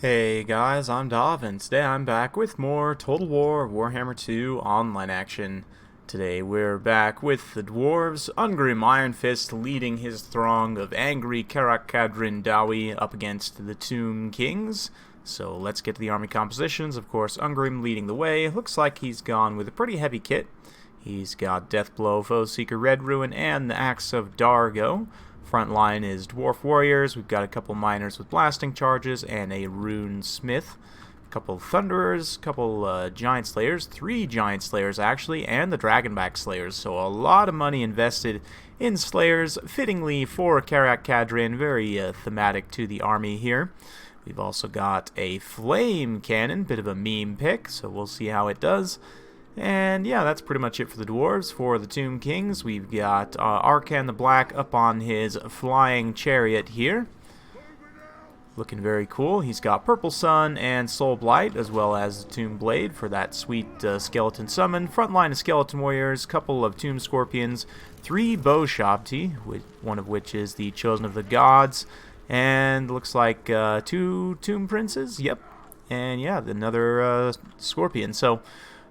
Hey guys, I'm Dov, and today I'm back with more Total War Warhammer 2 online action. Today we're back with the Dwarves, Ungrim Iron Fist leading his throng of angry Karak Kadrin Dawi up against the Tomb Kings. So let's get to the army compositions. Of course, Ungrim leading the way. Looks like he's gone with a pretty heavy kit. He's got Deathblow, Foeseeker, Red Ruin, and the Axe of Dargo. Front line is Dwarf Warriors. We've got a couple Miners with blasting charges and a Rune Smith. A couple Thunderers, a couple Giant Slayers, 3 Giant Slayers actually, and the Dragonback Slayers. So a lot of money invested in Slayers, fittingly for Karak Kadrin, very thematic to the army here. We've also got a Flame Cannon, bit of a meme pick, so we'll see how it does. And yeah, that's pretty much it for the Dwarves. For the Tomb Kings, we've got Arkan the Black up on his flying chariot here. Looking very cool. He's got Purple Sun and Soul Blight, as well as the Tomb Blade for that sweet skeleton summon. Front line of Skeleton Warriors, couple of Tomb Scorpions, 3 Bow Shabti, one of which is the Chosen of the Gods, and looks like 2 Tomb Princes. Yep. And yeah, another Scorpion. So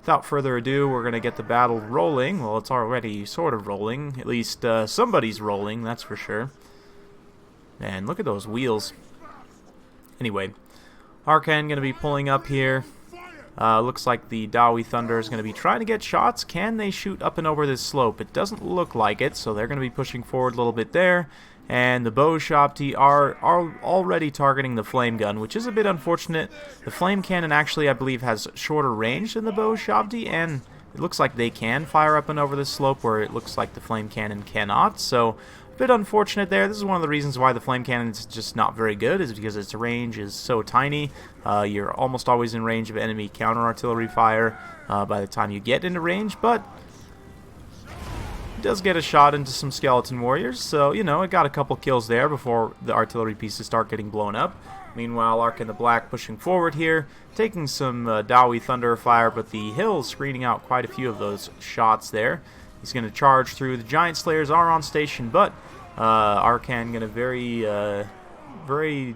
without further ado, we're going to get the battle rolling. Well, it's already sort of rolling. At least somebody's rolling, that's for sure. Man, look at those wheels. Anyway, Arkan going to be pulling up here. Looks like the Dawi Thunder is going to be trying to get shots. Can they shoot up and over this slope? It doesn't look like it, so they're going to be pushing forward a little bit there. And the Bow Shabti are already targeting the Flame Gun, which is a bit unfortunate. The Flame Cannon actually, I believe, has shorter range than the Bow Shabti, and it looks like they can fire up and over this slope, where it looks like the Flame Cannon cannot. So a bit unfortunate there. This is one of the reasons why the Flame Cannon is just not very good, is because its range is so tiny. You're almost always in range of enemy counter-artillery fire by the time you get into range, but does get a shot into some Skeleton Warriors, so, you know, it got a couple kills there before the artillery pieces start getting blown up. Meanwhile, Arkan the Black pushing forward here, taking some Dawi Thunder fire, but the Hill's screening out quite a few of those shots there. He's going to charge through. The Giant Slayers are on station, but Arkan going to very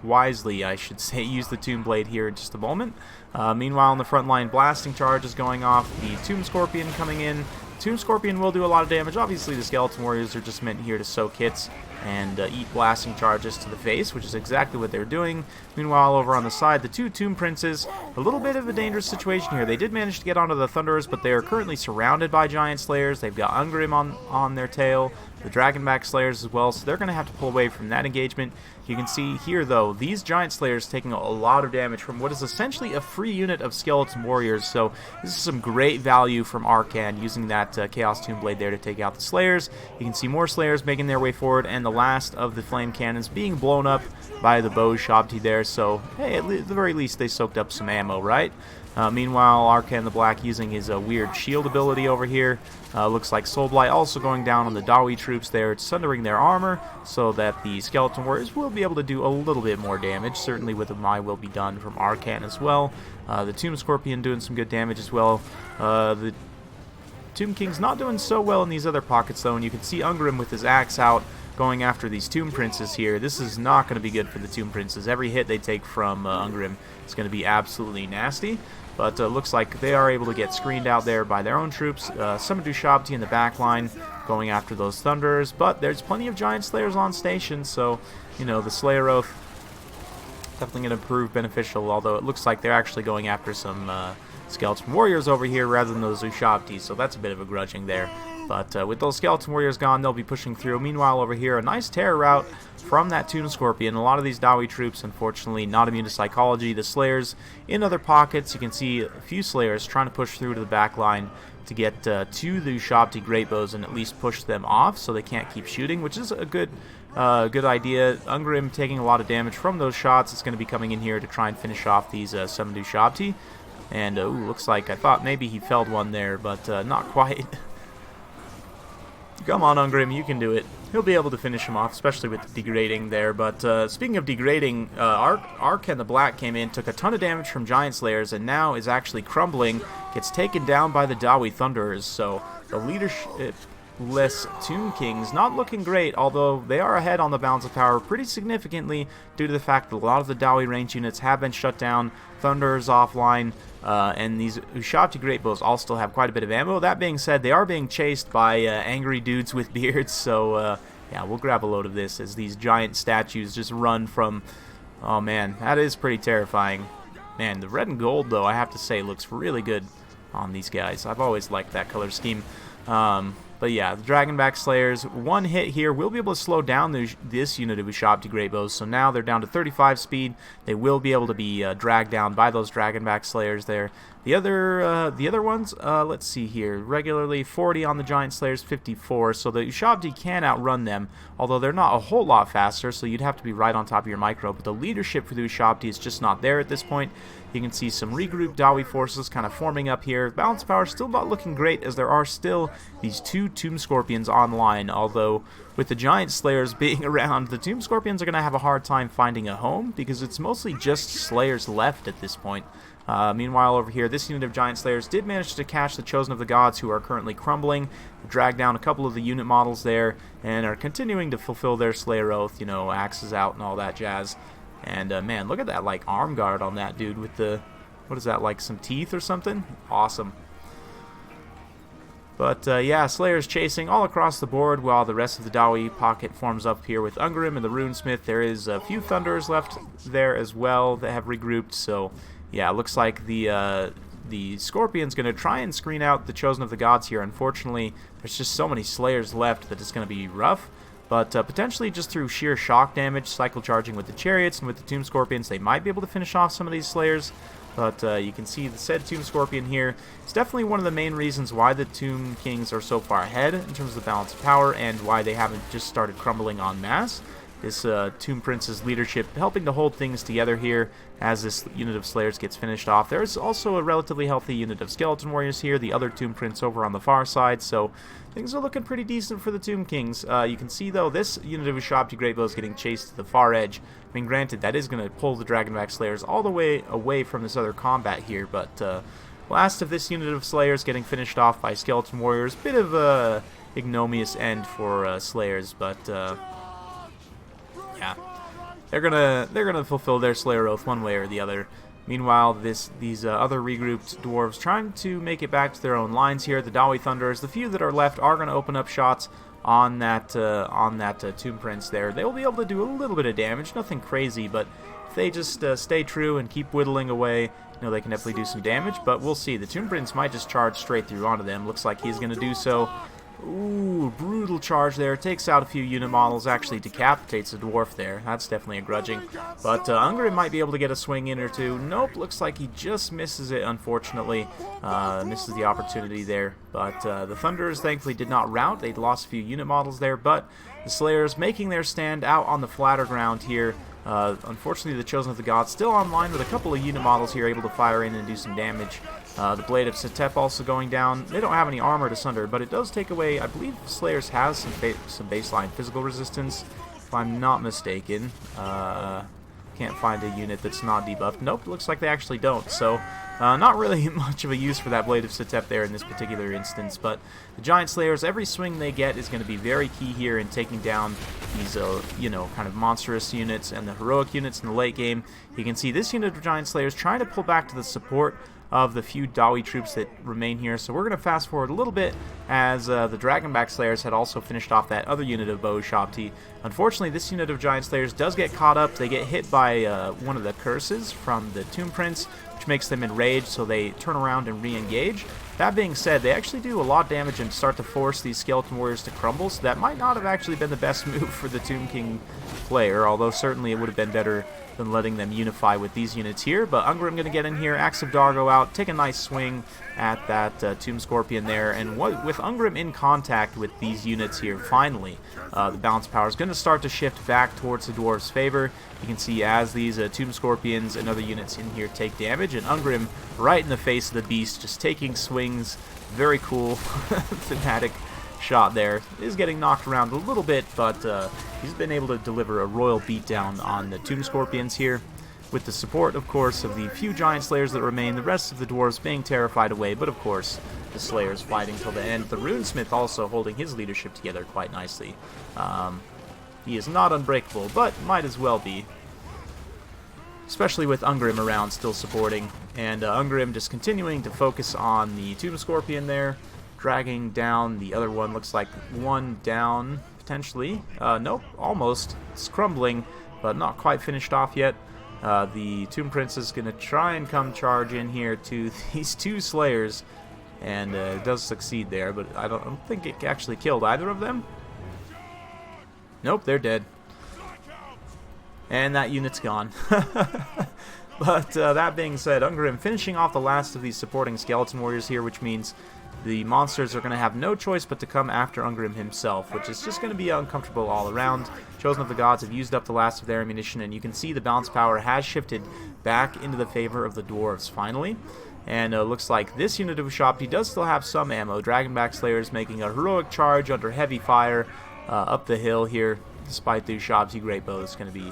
wisely, I should say, use the Tomb Blade here in just a moment. Meanwhile, on the front line, blasting charge is going off. The Tomb Scorpion coming in. Tomb Scorpion will do a lot of damage. Obviously, the Skeleton Warriors are just meant here to soak hits and eat blasting charges to the face, which is exactly what they're doing. Meanwhile, over on the side, the 2 Tomb Princes, a little bit of a dangerous situation here. They did manage to get onto the Thunderers, but they are currently surrounded by Giant Slayers. They've got Ungrim on their tail, the Dragonback Slayers as well, so they're going to have to pull away from that engagement. You can see here, though, these Giant Slayers taking a lot of damage from what is essentially a free unit of Skeleton Warriors, so this is some great value from Arkan, using that Chaos Tomb Blade there to take out the Slayers. You can see more Slayers making their way forward, and the last of the Flame Cannons being blown up by the Bow Shabti there, so, hey, at the very least they soaked up some ammo, right? Meanwhile, Arkan the Black using his weird shield ability over here. Looks like Soul Blight also going down on the Dawi troops there, sundering their armor, so that the Skeleton Warriors will be able to do a little bit more damage. Certainly with a My Will Be Done from Arkan as well. The Tomb Scorpion doing some good damage as well. The Tomb King's not doing so well in these other pockets, though, and you can see Ungrim with his axe out, going after these Tomb Princes here. This is not going to be good for the Tomb Princes. Every hit they take from Ungrim is going to be absolutely nasty. But looks like they are able to get screened out there by their own troops. Samadhu Shabti in the back line going after those Thunderers. But there's plenty of Giant Slayers on station, so, you know, the Slayer Oath definitely going to prove beneficial, although it looks like they're actually going after some Skeleton Warriors over here rather than those Ushabtis, so that's a bit of a grudging there. But with those Skeleton Warriors gone, they'll be pushing through. Meanwhile, over here, a nice terror route from that Tomb Scorpion. A lot of these Dawi troops, unfortunately, not immune to psychology. The Slayers in other pockets. You can see a few Slayers trying to push through to the back line to get to the Ushabti Great Bows and at least push them off so they can't keep shooting, which is a good idea. Ungrim taking a lot of damage from those shots. It's going to be coming in here to try and finish off these Samadhu Shabti. And looks like I thought maybe he felled one there, but not quite. Come on, Ungrim, you can do it. He'll be able to finish him off, especially with the degrading there. But speaking of degrading, Arkan the Black came in, took a ton of damage from Giant Slayers, and now is actually crumbling, gets taken down by the Dawi Thunderers. So the leadership less Tomb Kings. Not looking great, although they are ahead on the balance of power pretty significantly due to the fact that a lot of the Dowie range units have been shut down. Thunder is offline, and these Ushabti Great Bows all still have quite a bit of ammo. That being said, they are being chased by angry dudes with beards, so yeah, we'll grab a load of this as these giant statues just run from... Oh man, that is pretty terrifying. Man, the red and gold, though, I have to say, looks really good on these guys. I've always liked that color scheme. But yeah, the Dragonback Slayers, one hit here will be able to slow down this unit of Ushabti Great Bows. So now they're down to 35 speed. They will be able to be dragged down by those Dragonback Slayers there. The other ones, let's see here. Regularly 40 on the Giant Slayers, 54. So the Ushabti can outrun them, although they're not a whole lot faster, so you'd have to be right on top of your micro. But the leadership for the Ushabti is just not there at this point. You can see some regrouped Dowie forces kind of forming up here. Balance power still not looking great, as there are still these two Tomb Scorpions online, although with the Giant Slayers being around, the Tomb Scorpions are going to have a hard time finding a home, because it's mostly just Slayers left at this point. Meanwhile, over here, this unit of Giant Slayers did manage to catch the Chosen of the Gods, who are currently crumbling, drag down a couple of the unit models there, and are continuing to fulfill their Slayer Oath, you know, axes out and all that jazz. And, man, look at that, like, arm guard on that dude with the, what is that, like some teeth or something? Awesome. But, yeah, Slayers chasing all across the board while the rest of the Dowie pocket forms up here with Ungrim and the Runesmith. There is a few Thunderers left there as well that have regrouped, so, yeah, it looks like the Scorpion's going to try and screen out the Chosen of the Gods here. Unfortunately, there's just so many Slayers left that it's going to be rough. But potentially just through sheer shock damage, cycle charging with the Chariots and with the Tomb Scorpions, they might be able to finish off some of these Slayers. But you can see the said Tomb Scorpion here. It's definitely one of the main reasons why the Tomb Kings are so far ahead in terms of the balance of power, and why they haven't just started crumbling en masse. This Tomb Prince's leadership helping to hold things together here as this unit of Slayers gets finished off. There's also a relatively healthy unit of Skeleton Warriors here, the other Tomb Prince over on the far side, so things are looking pretty decent for the Tomb Kings. You can see, though, this unit of Ushabti Great Bows getting chased to the far edge. I mean, granted, that is going to pull the Dragonback Slayers all the way away from this other combat here, but last of this unit of Slayers getting finished off by Skeleton Warriors. Bit of a ignominious end for Slayers, but... yeah, they're gonna fulfill their Slayer Oath one way or the other. Meanwhile, these other regrouped dwarves trying to make it back to their own lines here. The Dowie Thunderers, the few that are left, are going to open up shots on that Tomb Prince there. They will be able to do a little bit of damage, nothing crazy, but if they just stay true and keep whittling away, you know, they can definitely do some damage. But we'll see. The Tomb Prince might just charge straight through onto them. Looks like he's going to do so. Ooh, brutal charge there. Takes out a few unit models, actually decapitates a dwarf there. That's definitely a grudging. But Ungrim might be able to get a swing in or two. Nope, looks like he just misses it, unfortunately. Misses the opportunity there. But the Thunderers thankfully did not rout. They'd lost a few unit models there, but the Slayers making their stand out on the flatter ground here. Unfortunately, the Chosen of the Gods still online with a couple of unit models here able to fire in and do some damage. The Blade of Setep also going down. They don't have any armor to sunder, but it does take away, I believe Slayers has some baseline physical resistance, if I'm not mistaken. Can't find a unit that's not debuffed. Nope, looks like they actually don't. So, not really much of a use for that Blade of Setep there in this particular instance. But the Giant Slayers, every swing they get is going to be very key here in taking down these, you know, kind of monstrous units and the heroic units in the late game. You can see this unit of Giant Slayers trying to pull back to the support of the few Dowie troops that remain here. So we're going to fast forward a little bit as the Dragonback Slayers had also finished off that other unit of Bow Ushabti. Unfortunately, this unit of Giant Slayers does get caught up. They get hit by one of the curses from the Tomb Prince, which makes them enraged, so they turn around and re-engage. That being said, they actually do a lot of damage and start to force these Skeleton Warriors to crumble, so that might not have actually been the best move for the Tomb King player, although certainly it would have been better than letting them unify with these units here. But Ungrim going to get in here, Axe of Dargo out, take a nice swing at that Tomb Scorpion there, and with Ungrim in contact with these units here, finally, the balance power is going to start to shift back towards the Dwarves' favor. You can see as these Tomb Scorpions and other units in here take damage, and Ungrim right in the face of the beast, just taking swings. Very cool, thematic shot there. Is getting knocked around a little bit, but he's been able to deliver a royal beatdown on the Tomb Scorpions here, with the support, of course, of the few Giant Slayers that remain, the rest of the Dwarves being terrified away, but of course, the Slayers fighting till the end. The Runesmith also holding his leadership together quite nicely. He is not unbreakable, but might as well be. Especially with Ungrim around still supporting. And Ungrim just continuing to focus on the Tomb Scorpion there. Dragging down the other one. Looks like one down, potentially. Nope, almost. It's crumbling, but not quite finished off yet. The Tomb Prince is going to try and come charge in here to these two Slayers. And it does succeed there, but I don't think it actually killed either of them. Nope, they're dead. And that unit's gone. But that being said, Ungrim finishing off the last of these supporting skeleton warriors here, which means the monsters are going to have no choice but to come after Ungrim himself, which is just going to be uncomfortable all around. Chosen of the Gods have used up the last of their ammunition, and you can see the balance power has shifted back into the favor of the Dwarves finally. And looks like this unit of Ushabti does still have some ammo. Dragonback Slayers making a heroic charge under heavy fire up the hill here, despite the Ushabti Great Bow is going to be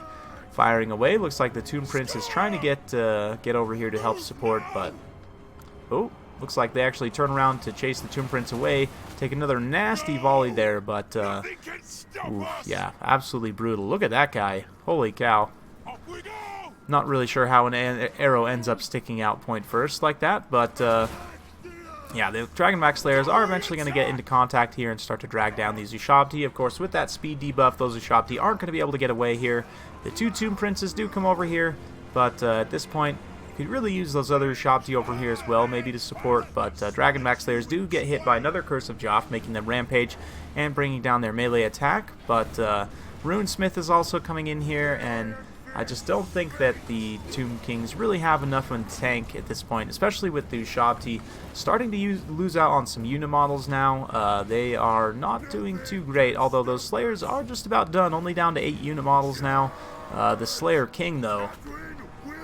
firing away. Looks like the Tomb Prince is trying to get over here to help support, but oh, looks like they actually turn around to chase the Tomb Prince away. Take another nasty volley there, but ooh, yeah, absolutely brutal. Look at that guy. Holy cow. Not really sure how an arrow ends up sticking out point first like that, but yeah, the Dragonback Slayers are eventually going to get into contact here and start to drag down these Ushabti. Of course, with that speed debuff, those Ushabti aren't going to be able to get away here. The two Tomb Princes do come over here, but at this point, you could really use those other Ushabti over here as well, maybe to support, but Dragonback Slayers do get hit by another Curse of Joff, making them rampage and bringing down their melee attack, but Runesmith is also coming in here, and I just don't think that the Tomb Kings really have enough in tank at this point, especially with the Ushabti starting to lose out on some unit models now. They are not doing too great, although those Slayers are just about done, only down to 8 unit models now. The Slayer King, though,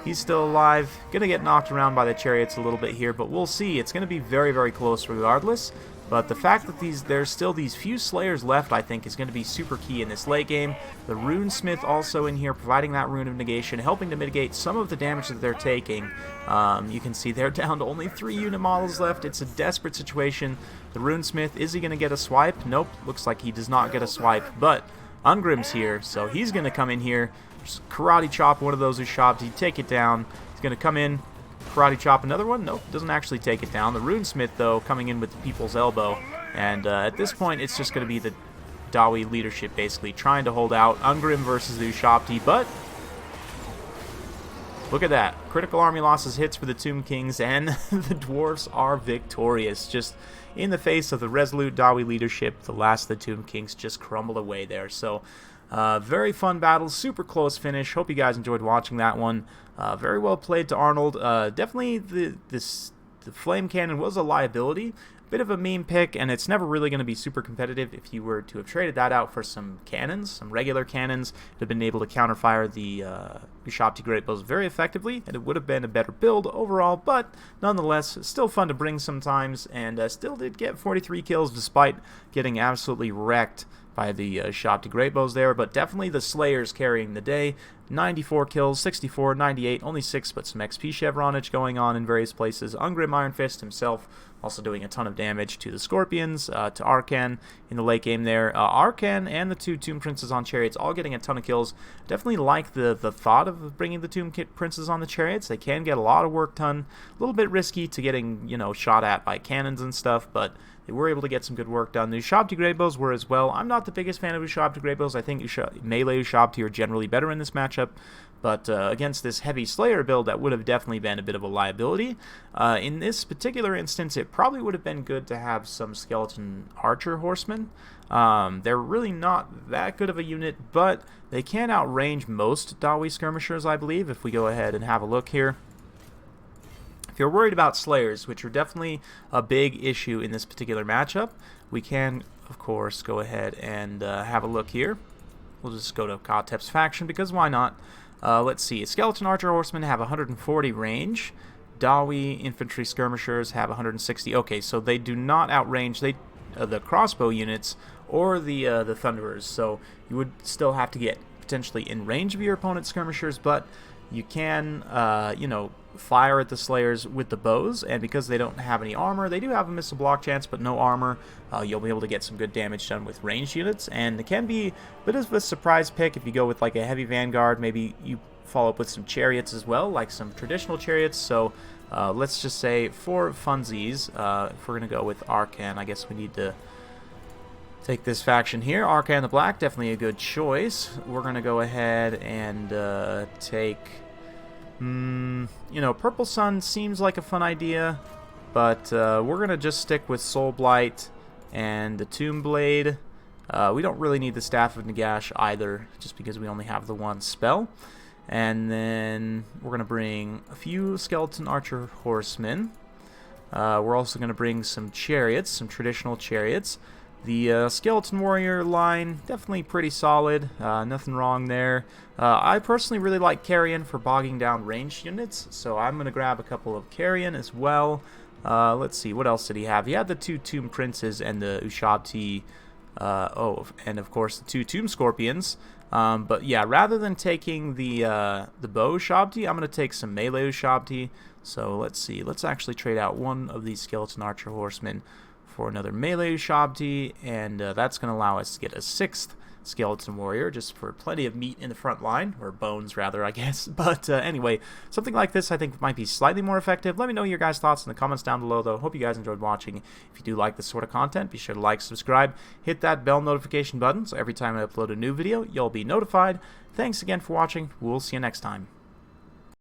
he's still alive. Going to get knocked around by the chariots a little bit here, but we'll see. It's going to be very, very close regardless. But the fact that there's still these few Slayers left, I think, is going to be super key in this late game. The Runesmith also in here, providing that Rune of Negation, helping to mitigate some of the damage that they're taking. You can see they're down to only 3 unit models left. It's a desperate situation. The Runesmith, is he going to get a swipe? Nope, looks like he does not get a swipe. But Ungrim's here, so he's going to come in here, just karate chop one of those Ushabti, take it down. He's going to come in, karate chop another one. Nope, doesn't actually take it down. The Runesmith, though, coming in with the People's Elbow. And at this point, it's just going to be the Dawi leadership, basically, trying to hold out. Ungrim versus the Ushabti, but look at that. Critical army losses hits for the Tomb Kings, and the Dwarfs are victorious. Just in the face of the resolute Dawi leadership, the last of the Tomb Kings just crumbled away there. So, very fun battle, super close finish. Hope you guys enjoyed watching that one. Very well played to Arnold. Definitely the Flame Cannon was a liability. Bit of a meme pick, and it's never really going to be super competitive. If you were to have traded that out for some cannons, some regular cannons, it would have been able to counterfire the Ushabti Great Bows very effectively, and it would have been a better build overall, but nonetheless, still fun to bring sometimes, and still did get 43 kills despite getting absolutely wrecked by the Ushabti Great Bows there, but definitely the Slayers carrying the day. 94 kills, 64, 98, only 6, but some XP chevronage going on in various places. Ungrim Iron Fist himself also doing a ton of damage to the Scorpions, to Arkan in the late game there. Arkan and the 2 Tomb Princes on Chariots all getting a ton of kills. Definitely like the thought of bringing the Tomb Princes on the Chariots. They can get a lot of work done. A little bit risky to getting, shot at by cannons and stuff, but they were able to get some good work done. The Ushabti Great Bows were as well. I'm not the biggest fan of Ushabti Great Bows. I think melee Ushabti are generally better in this matchup, but against this heavy Slayer build, that would have definitely been a bit of a liability. In this particular instance, it probably would have been good to have some Skeleton Archer Horsemen. They're really not that good of a unit, but they can outrange most Dawi Skirmishers, I believe, if we go ahead and have a look here. If you're worried about Slayers, which are definitely a big issue in this particular matchup, we can, of course, go ahead and have a look here. We'll just go to Kotep's faction, because why not? Let's see. Skeleton Archer Horsemen have 140 range. Dawi Infantry Skirmishers have 160. Okay, so they do not outrange the crossbow units or the Thunderers, so you would still have to get potentially in range of your opponent's skirmishers, but you can, you know, fire at the Slayers with the bows, and because they don't have any armor, they do have a missile block chance, but no armor. You'll be able to get some good damage done with ranged units, and it can be a bit of a surprise pick if you go with like a heavy vanguard. Maybe you follow up with some chariots as well, like some traditional chariots. So let's just say for funsies, if we're going to go with Arcan, I guess we need to take this faction here. Arcan the Black, definitely a good choice. We're going to go ahead and take... you know, Purple Sun seems like a fun idea, but we're going to just stick with Soul Blight and the Tomb Blade. We don't really need the Staff of Nagash either, just because we only have the one spell. And then we're going to bring a few Skeleton Archer Horsemen. We're also going to bring some chariots, some traditional chariots. The Skeleton Warrior line, definitely pretty solid, nothing wrong there. I personally really like Carrion for bogging down ranged units, so I'm going to grab a couple of Carrion as well. Let's see, what else did he have? He had the 2 Tomb Princes and the Ushabti, and of course the 2 Tomb Scorpions. But yeah, rather than taking the bow Ushabti, I'm going to take some melee Ushabti. So let's see, let's actually trade out one of these Skeleton Archer Horsemen for another melee Ushabti, and that's going to allow us to get a 6th Skeleton Warrior, just for plenty of meat in the front line, or bones rather, I guess. But anyway, something like this I think might be slightly more effective. Let me know your guys' thoughts in the comments down below, though. Hope you guys enjoyed watching. If you do like this sort of content, be sure to like, subscribe, hit that bell notification button, so every time I upload a new video, you'll be notified. Thanks again for watching. We'll see you next time.